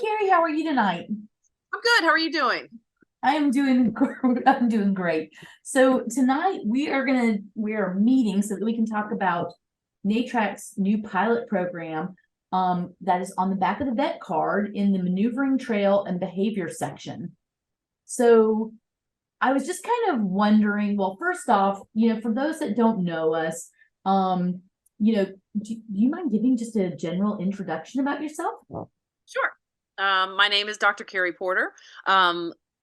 Carrie, how are you tonight? I'm good. How are you doing? I am doing I'm doing great. So tonight we are meeting so that we can talk about NATRC's new pilot program that is on the back of the vet card in the maneuvering trail and behavior section. So I was just kind of wondering, well, first off, for those that don't know us, um, do you mind giving just a general introduction about yourself? Sure. My name is Dr. Carrie Porter.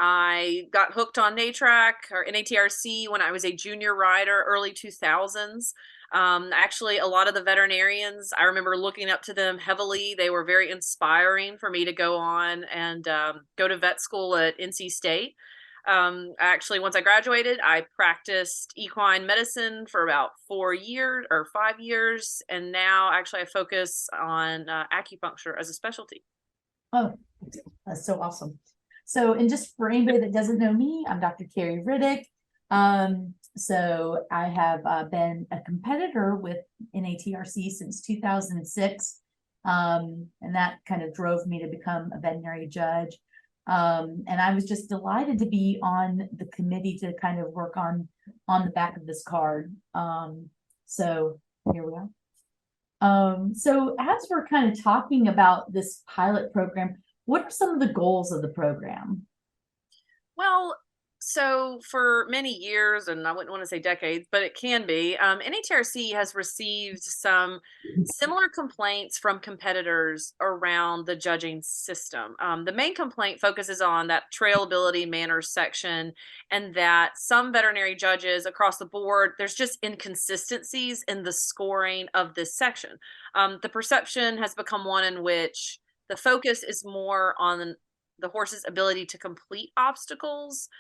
I got hooked on NATRC or NATRC when I was a junior rider, early 2000s. Actually, a lot of the veterinarians, I remember looking up to them heavily. They were very inspiring for me to go on and go to vet school at NC State. Actually, once I graduated, I practiced equine medicine for about 4 years or 5 years. And now actually I focus on acupuncture as a specialty. Oh, that's so awesome. So, and just for anybody that doesn't know me, I'm Dr. Carrie Riddick. So I have been a competitor with NATRC since 2006. And that kind of drove me to become a veterinary judge. And I was just delighted to be on the committee to kind of work on the back of this card. So here we are. So as we're kind of talking about this pilot program, what are some of the goals of the program? Well, so for many years, and I wouldn't want to say decades, but it can be, NHRC has received some similar complaints from competitors around the judging system. The main complaint focuses on that trailability manners section, and that some veterinary judges across the board, there's just inconsistencies in the scoring of this section. The perception has become one in which the focus is more on the horse's ability to complete obstacles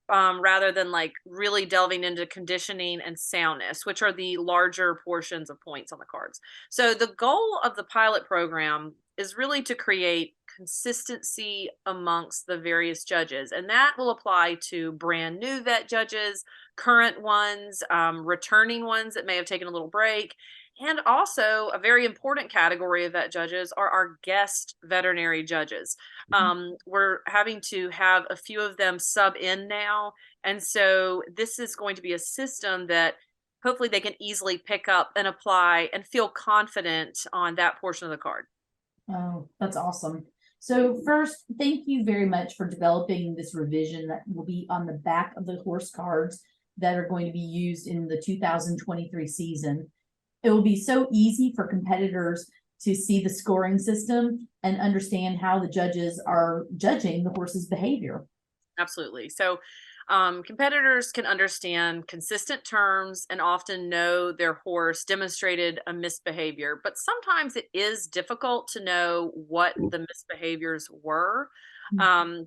rather than like really delving into conditioning and soundness, which are the larger portions of points on the cards. So the goal of the pilot program is really to create consistency amongst the various judges, and that will apply to brand new vet judges, current ones, returning ones that may have taken a little break. And also, a very important category of vet judges are our guest veterinary judges. We're having to have a few of them sub in now. And so this is going to be a system that hopefully they can easily pick up and apply and feel confident on that portion of the card. Oh, that's awesome. So first, thank you very much for developing this revision that will be on the back of the horse cards that are going to be used in the 2023 season. It will be so easy for competitors to see the scoring system and understand how the judges are judging the horse's behavior. Absolutely. So competitors can understand consistent terms and often know their horse demonstrated a misbehavior, but sometimes it is difficult to know what the misbehaviors were.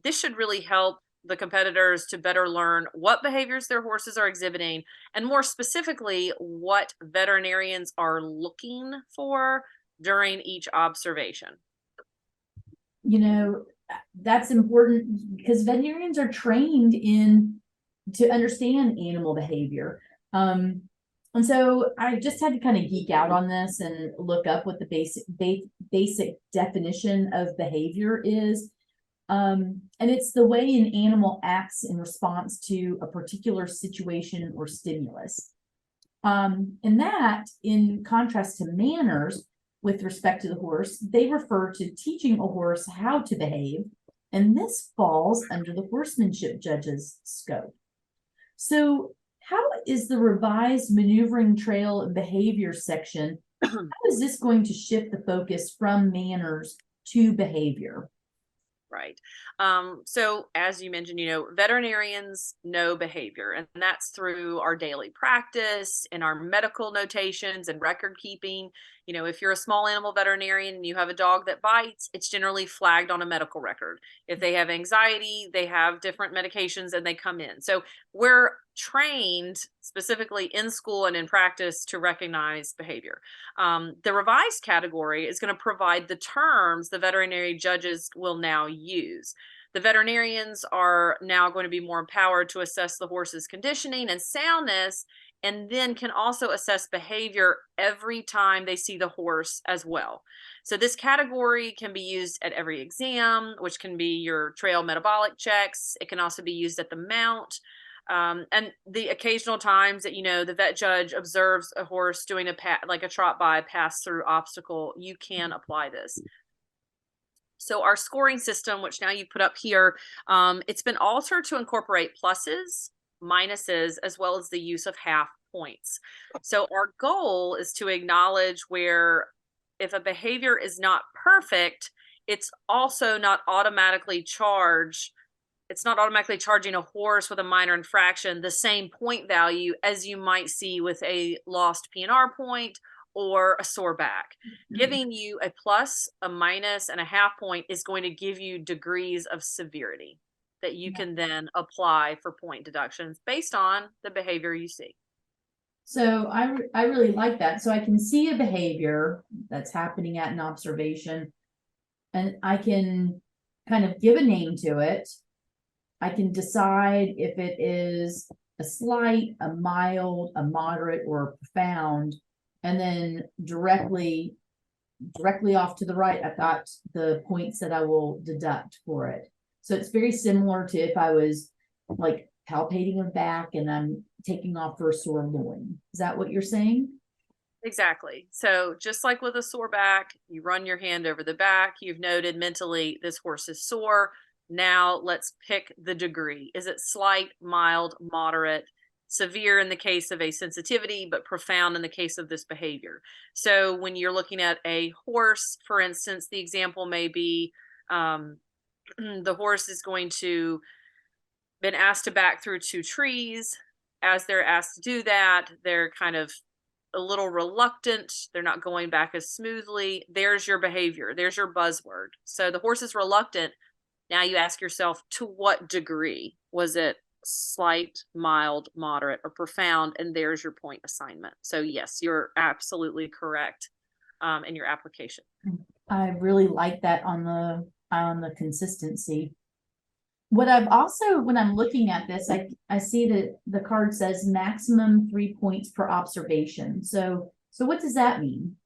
This should really help the competitors to better learn what behaviors their horses are exhibiting, and more specifically, what veterinarians are looking for during each observation. That's important because veterinarians are trained to understand animal behavior. And so I just had to kind of geek out on this and look up what the basic definition of behavior is. And it's the way an animal acts in response to a particular situation or stimulus. And that, in contrast to manners, with respect to the horse, they refer to teaching a horse how to behave, and this falls under the horsemanship judge's scope. So how is the revised maneuvering trail and behavior section, how is this going to shift the focus from manners to behavior? Right. So as you mentioned, veterinarians know behavior, and that's through our daily practice and our medical notations and record keeping. If you're a small animal veterinarian and you have a dog that bites, it's generally flagged on a medical record. If they have anxiety, they have different medications and they come in. So we're trained specifically in school and in practice to recognize behavior. The revised category is going to provide the terms the veterinary judges will now use. The veterinarians are now going to be more empowered to assess the horse's conditioning and soundness, and then can also assess behavior every time they see the horse as well. So this category can be used at every exam, which can be your trail metabolic checks. It can also be used at the mount. And the occasional times that, the vet judge observes a horse doing like a trot by, pass through obstacle, you can apply this. So our scoring system, which now you put up here, it's been altered to incorporate pluses, minuses, as well as the use of half points. So our goal is to acknowledge where if a behavior is not perfect, it's also not automatically charged. It's not automatically charging a horse with a minor infraction the same point value as you might see with a lost PNR point or a sore back. Giving you a plus, a minus, and a half point is going to give you degrees of severity that you can then apply for point deductions based on the behavior you see. So I really like that. So I can see a behavior that's happening at an observation, and I can kind of give a name to it. I can decide if it is a slight, a mild, a moderate, or a profound. And then directly off to the right, I've got the points that I will deduct for it. So it's very similar to if I was like palpating a back and I'm taking off for a sore loin. Is that what you're saying? Exactly. So just like with a sore back, you run your hand over the back. You've noted mentally this horse is sore. Now let's pick the degree. Is it slight, mild, moderate, severe in the case of a sensitivity, but profound in the case of this behavior? So when you're looking at a horse, for instance, the example may be the horse is going to been asked to back through 2 trees. As they're asked to do that, they're kind of a little reluctant. They're not going back as smoothly. There's your behavior. There's your buzzword. So the horse is reluctant. Now you ask yourself, to what degree? Was it slight, mild, moderate, or profound? And there's your point assignment. So yes, you're absolutely correct in your application. I really like that on the consistency. What I've also, when I'm looking at this, I see that the card says maximum 3 points per observation. So what does that mean?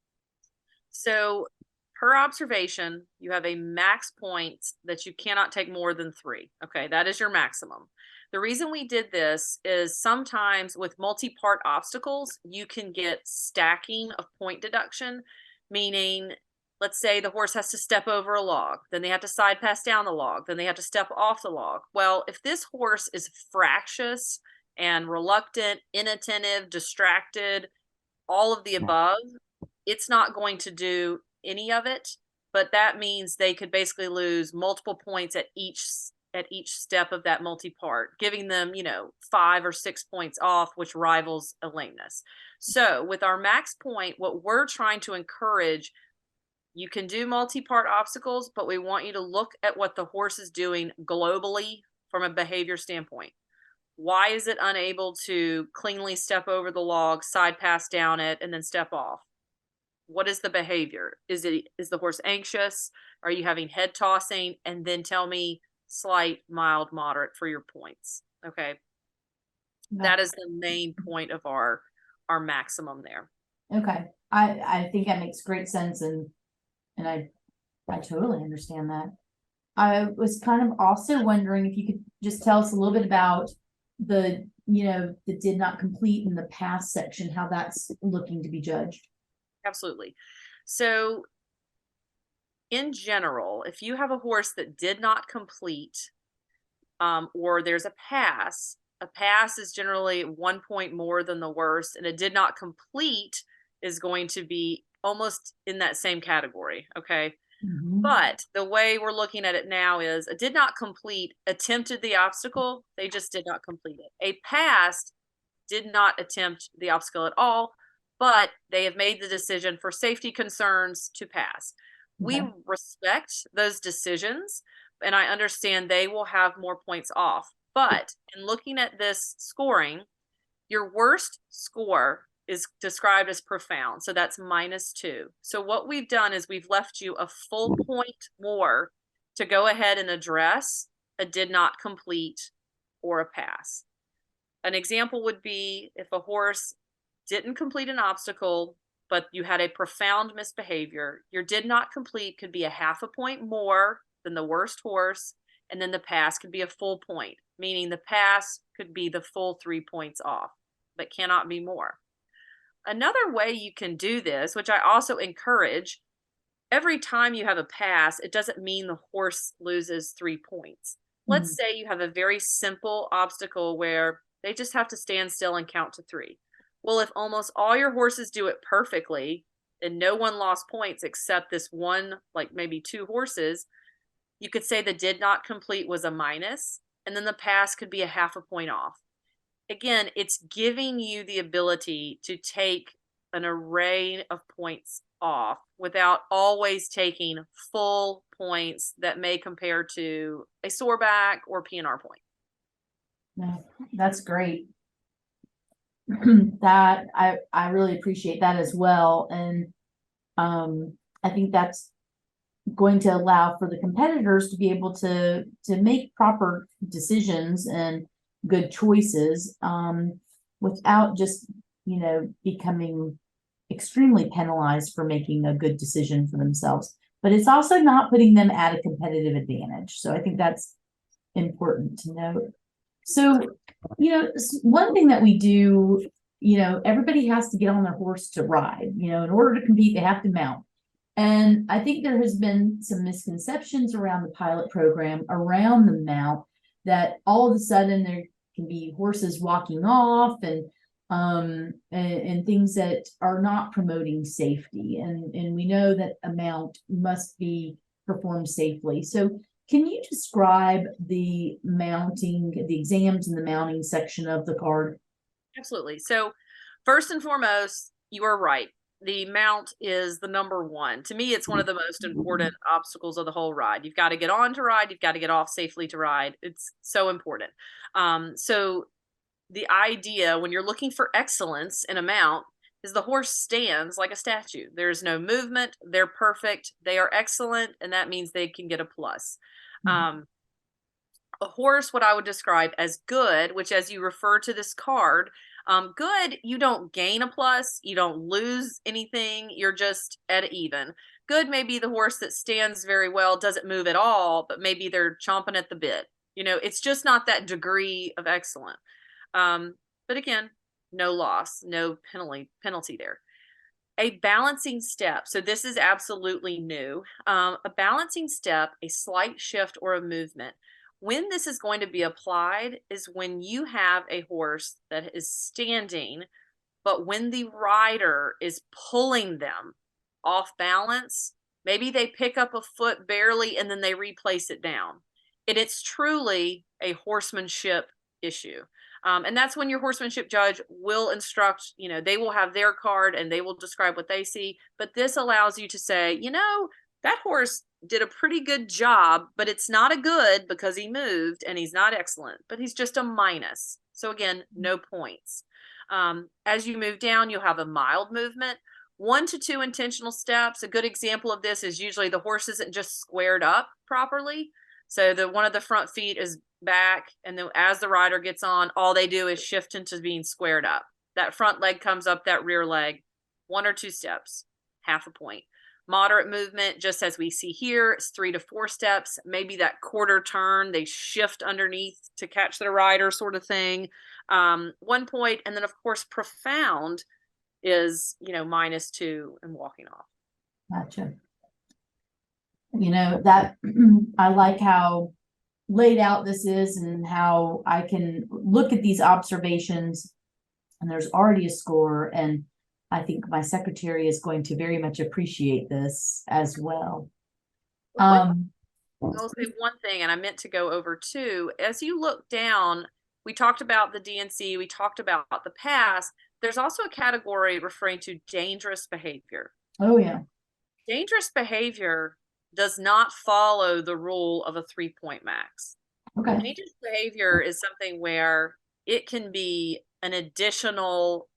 So per observation, you have a max points that you cannot take more than 3. Okay, that is your maximum. The reason we did this is sometimes with multi-part obstacles, you can get stacking of point deduction, meaning let's say the horse has to step over a log, then they have to side pass down the log, then they have to step off the log. Well, if this horse is fractious and reluctant, inattentive, distracted, all of the above, it's not going to do any of it, but that means they could basically lose multiple points at each step of that multi-part, giving them, 5 or 6 points off, which rivals a lameness. So with our max point, what we're trying to encourage, you can do multi-part obstacles, but we want you to look at what the horse is doing globally from a behavior standpoint. Why is it unable to cleanly step over the log, side pass down it, and then step off? What is the behavior? Is the horse anxious? Are you having head tossing? And then tell me slight, mild, moderate for your points. Okay. That is the main point of our maximum there. Okay. I think that makes great sense, and I totally understand that. I was kind of also wondering if you could just tell us a little bit about the did not complete in the past section, how that's looking to be judged. Absolutely. So in general, if you have a horse that did not complete, or there's a pass is generally 1 point more than the worst, and a did not complete is going to be almost in that same category. Okay. Mm-hmm. But the way we're looking at it now is a did not complete attempted the obstacle. They just did not complete it. A passed did not attempt the obstacle at all, but they have made the decision for safety concerns to pass. Okay. We respect those decisions, and I understand they will have more points off. But in looking at this scoring, your worst score is described as profound. So that's -2. So what we've done is we've left you a full point more to go ahead and address a did not complete or a pass. An example would be if a horse didn't complete an obstacle, but you had a profound misbehavior, your did not complete could be a half a point more than the worst horse, and then the pass could be a full point, meaning the pass could be the full 3 points off, but cannot be more. Another way you can do this, which I also encourage, every time you have a pass, it doesn't mean the horse loses 3 points. Let's say you have a very simple obstacle where they just have to stand still and count to 3. Well, if almost all your horses do it perfectly and no one lost points except this one, like maybe 2 horses, you could say the did not complete was a minus, and then the pass could be a half a point off. Again, it's giving you the ability to take an array of points off without always taking full points that may compare to a sore back or PNR point. No, that's great. That I really appreciate that as well. And I think that's going to allow for the competitors to be able to make proper decisions and good choices without just, you know, becoming extremely penalized for making a good decision for themselves. But it's also not putting them at a competitive advantage. So I think that's important to note. So, you know, one thing that we do, you know, everybody has to get on their horse to ride. You know, in order to compete, they have to mount. And I think there has been some misconceptions around the pilot program around the mount, that all of a sudden there can be horses walking off and things that are not promoting safety. And we know that a mount must be performed safely. So can you describe the mounting, the exams in the mounting section of the card? Absolutely. So first and foremost, you are right. The mount is the number one. To me, it's one of the most important obstacles of the whole ride. You've got to get on to ride. You've got to get off safely to ride. It's so important. So the idea when you're looking for excellence in a mount is the horse stands like a statue. There's no movement. They're perfect. They are excellent. And that means they can get a plus. A horse, what I would describe as good, which as you refer to this card, good, you don't gain a plus, you don't lose anything, you're just at even. Good may be the horse that stands very well, doesn't move at all, but maybe they're chomping at the bit. You know, it's just not that degree of excellent. But again, no loss, no penalty there. A balancing step. So this is absolutely new. A balancing step, a slight shift or a movement. When this is going to be applied is when you have a horse that is standing, but when the rider is pulling them off balance, maybe they pick up a foot barely and then they replace it down. And it's truly a horsemanship issue. And that's when your horsemanship judge will instruct, you know, they will have their card and they will describe what they see. But this allows you to say, you know, that horse did a pretty good job, but it's not a good because he moved and he's not excellent, but he's just a minus. So again, no points. As you move down, you'll have a mild movement, 1 to 2 intentional steps. A good example of this is usually the horse isn't just squared up properly. So one of the front feet is back, and then as the rider gets on, all they do is shift into being squared up. That front leg comes up, that rear leg, 1 or 2 steps, half a point. Moderate movement, just as we see here, is 3 to 4 steps. Maybe that quarter turn, they shift underneath to catch their rider sort of thing. 1 point. And then, of course, profound is, you know, -2 and walking off. Gotcha. You know, that I like how laid out this is and how I can look at these observations and there's already a score, and I think my secretary is going to very much appreciate this as well. I'll say one thing, and I meant to go over too. As you look down, we talked about the DNC, we talked about the pass. There's also a category referring to dangerous behavior. Oh, yeah. Dangerous behavior does not follow the rule of a 3-point max. Okay. Dangerous behavior is something where it can be an additional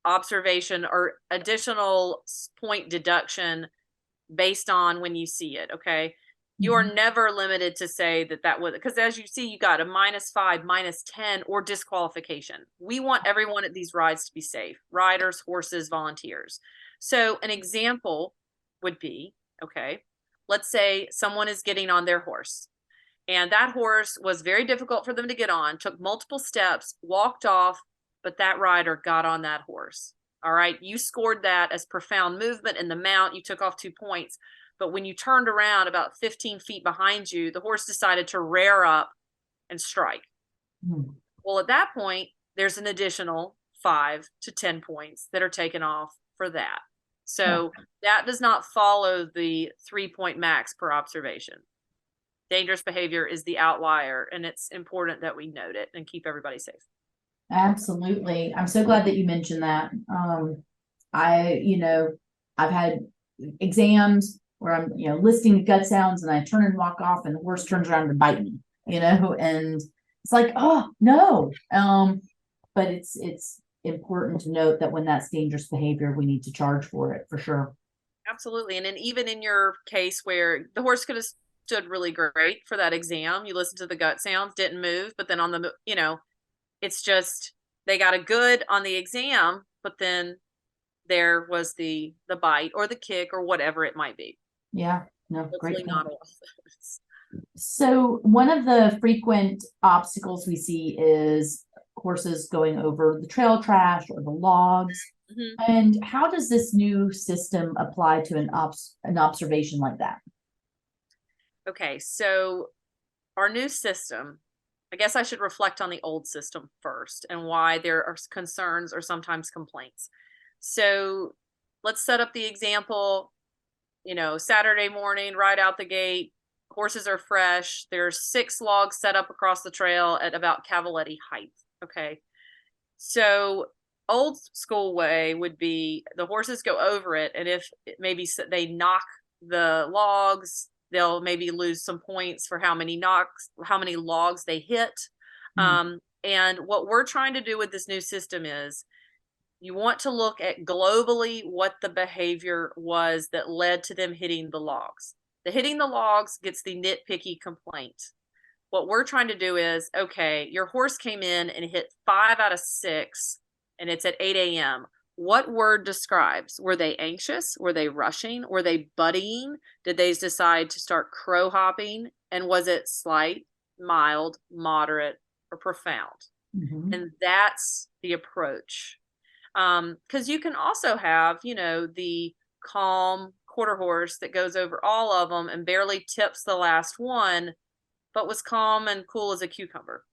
observation or additional point deduction based on when you see it. Okay. You are never limited to say that was, because as you see, you got a -5, -10, or disqualification. We want everyone at these rides to be safe, riders, horses, volunteers. So an example would be, okay, let's say someone is getting on their horse, and that horse was very difficult for them to get on, took multiple steps, walked off, but that rider got on that horse. All right, you scored that as profound movement in the mount, you took off 2 points. But when you turned around about 15 feet behind you, the horse decided to rear up and strike. Well, at that point, there's an additional 5 to 10 points that are taken off for that. So that does not follow the 3-point max per observation. Dangerous behavior is the outlier, and it's important that we note it and keep everybody safe. Absolutely. I'm so glad that you mentioned that. I've had exams where I'm, listening to gut sounds and I turn and walk off and the horse turns around to bite me, and it's like, oh no. But it's important to note that when that's dangerous behavior, we need to charge for it for sure. Absolutely. And then even in your case where the horse could have stood really great for that exam, you listened to the gut sounds, didn't move, but then on the, it's just, they got a good on the exam, but then there was the bite or the kick or whatever it might be. Yeah, no, Hopefully great not point. all of those. So one of the frequent obstacles we see is horses going over the trail trash or the logs. And how does this new system apply to an observation like that? Okay, so our new system, I guess I should reflect on the old system first and why there are concerns or sometimes complaints. So let's set up the example, Saturday morning, right out the gate, horses are fresh. There's 6 logs set up across the trail at about cavaletti height. Okay. So old school way would be the horses go over it. And if maybe they knock the logs, they'll maybe lose some points for how many logs they hit. And what we're trying to do with this new system is you want to look at globally what the behavior was that led to them hitting the logs. The hitting the logs gets the nitpicky complaint. What we're trying to do is, okay, your horse came in and hit 5 out of 6 and it's at 8 a.m. What word describes? Were they anxious? Were they rushing? Were they buddying? Did they decide to start crow hopping? And was it slight, mild, moderate, or profound? And that's the approach. Because you can also have, the calm quarter horse that goes over all of them and barely tips the last one, but was calm and cool as a cucumber.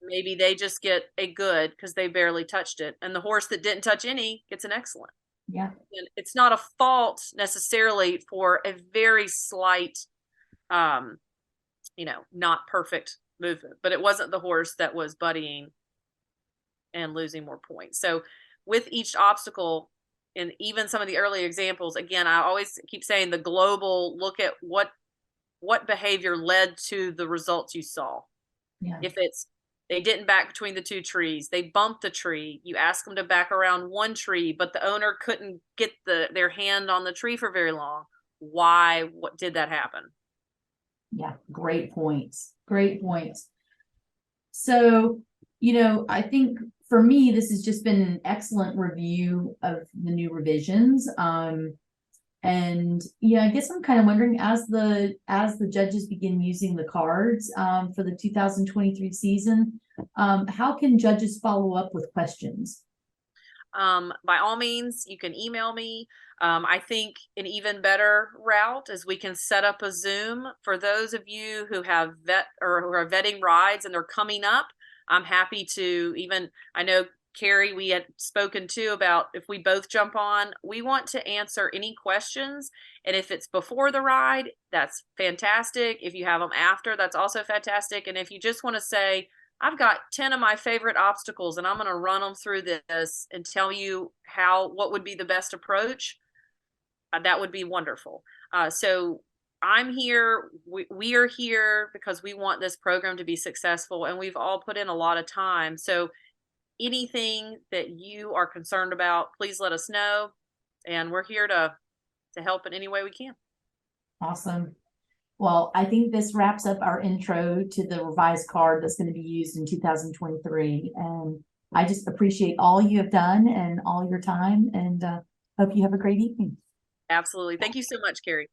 Maybe they just get a good because they barely touched it. And the horse that didn't touch any gets an excellent. Yeah. And it's not a fault necessarily for a very slight, not perfect movement, but it wasn't the horse that was buddying and losing more points. So with each obstacle, and even some of the early examples, again, I always keep saying the global look at what behavior led to the results you saw. Yeah. If it's they didn't back between the 2 trees, they bumped a tree, you ask them to back around one tree, but the owner couldn't get their hand on the tree for very long. Why? What did that happen? Yeah, great points. Great points. So, I think for me, this has just been an excellent review of the new revisions. And I guess I'm kind of wondering as the judges begin using the cards for the 2023 season, how can judges follow up with questions? By all means, you can email me. I think an even better route is we can set up a Zoom for those of you who have who are vetting rides and they're coming up. I'm happy to I know Carrie, we had spoken to about if we both jump on, we want to answer any questions. And if it's before the ride, that's fantastic. If you have them after, that's also fantastic. And if you just want to say, I've got 10 of my favorite obstacles and I'm going to run them through this and tell you what would be the best approach, that would be wonderful. So I'm here. We are here because we want this program to be successful and we've all put in a lot of time. So anything that you are concerned about, please let us know. And we're here to help in any way we can. Awesome. Well, I think this wraps up our intro to the revised card that's going to be used in 2023. And I just appreciate all you have done and all your time, and hope you have a great evening. Absolutely. Thank you so much, Carrie.